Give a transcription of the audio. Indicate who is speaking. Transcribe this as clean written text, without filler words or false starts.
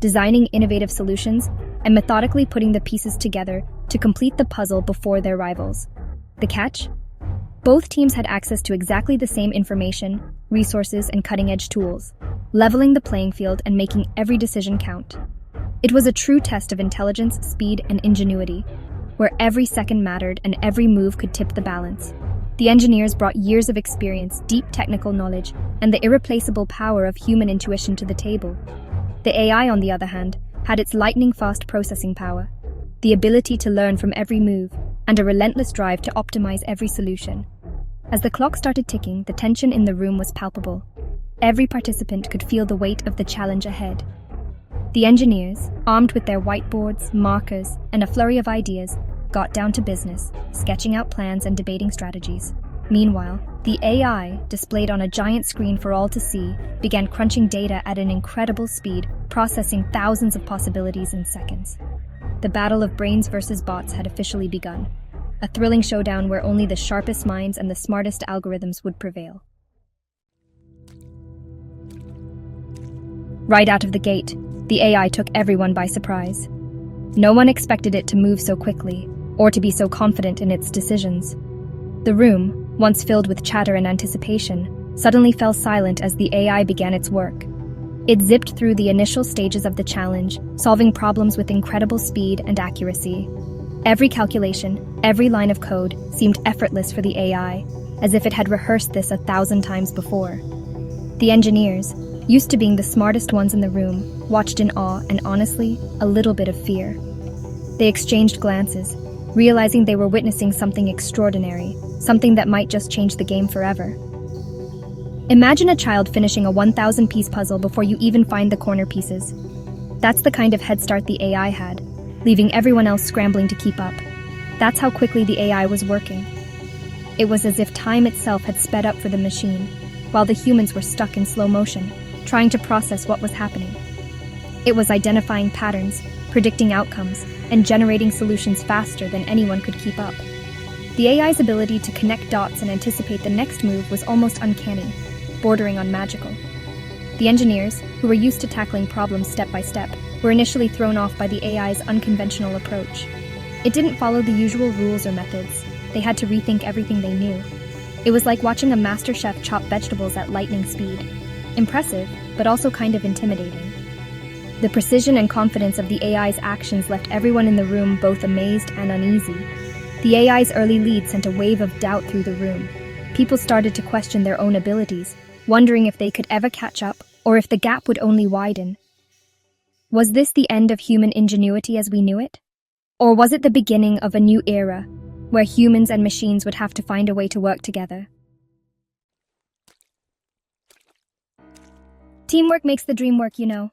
Speaker 1: designing innovative solutions, and methodically putting the pieces together to complete the puzzle before their rivals. The catch? Both teams had access to exactly the same information, resources, and cutting-edge tools, leveling the playing field and making every decision count. It was a true test of intelligence, speed, and ingenuity, where every second mattered and every move could tip the balance. The engineers brought years of experience, deep technical knowledge, and the irreplaceable power of human intuition to the table. The AI, on the other hand, had its lightning-fast processing power, the ability to learn from every move, and a relentless drive to optimize every solution. As the clock started ticking, the tension in the room was palpable. Every participant could feel the weight of the challenge ahead. The engineers, armed with their whiteboards, markers, and a flurry of ideas, got down to business, sketching out plans and debating strategies. Meanwhile, the AI, displayed on a giant screen for all to see, began crunching data at an incredible speed, processing thousands of possibilities in seconds. The battle of brains versus bots had officially begun, a thrilling showdown where only the sharpest minds and the smartest algorithms would prevail. Right out of the gate, the AI took everyone by surprise. No one expected it to move so quickly, or to be so confident in its decisions. The room, once filled with chatter and anticipation, suddenly fell silent as the AI began its work. It zipped through the initial stages of the challenge, solving problems with incredible speed and accuracy. Every calculation, every line of code seemed effortless for the AI, as if it had rehearsed this 1,000 times before. The engineers, used to being the smartest ones in the room, watched in awe and honestly, a little bit of fear. They exchanged glances, realizing they were witnessing something extraordinary, something that might just change the game forever. Imagine a child finishing a 1,000-piece puzzle before you even find the corner pieces. That's the kind of head start the AI had, leaving everyone else scrambling to keep up. That's how quickly the AI was working. It was as if time itself had sped up for the machine, while the humans were stuck in slow motion, trying to process what was happening. It was identifying patterns, predicting outcomes, and generating solutions faster than anyone could keep up. The AI's ability to connect dots and anticipate the next move was almost uncanny, bordering on magical. The engineers, who were used to tackling problems step by step, were initially thrown off by the AI's unconventional approach. It didn't follow the usual rules or methods. They had to rethink everything they knew. It was like watching a master chef chop vegetables at lightning speed. Impressive, but also kind of intimidating. The precision and confidence of the AI's actions left everyone in the room both amazed and uneasy. The AI's early lead sent a wave of doubt through the room. People started to question their own abilities, wondering if they could ever catch up or if the gap would only widen. Was this the end of human ingenuity as we knew it? Or was it the beginning of a new era, where humans and machines would have to find a way to work together? Teamwork makes the dream work, you know.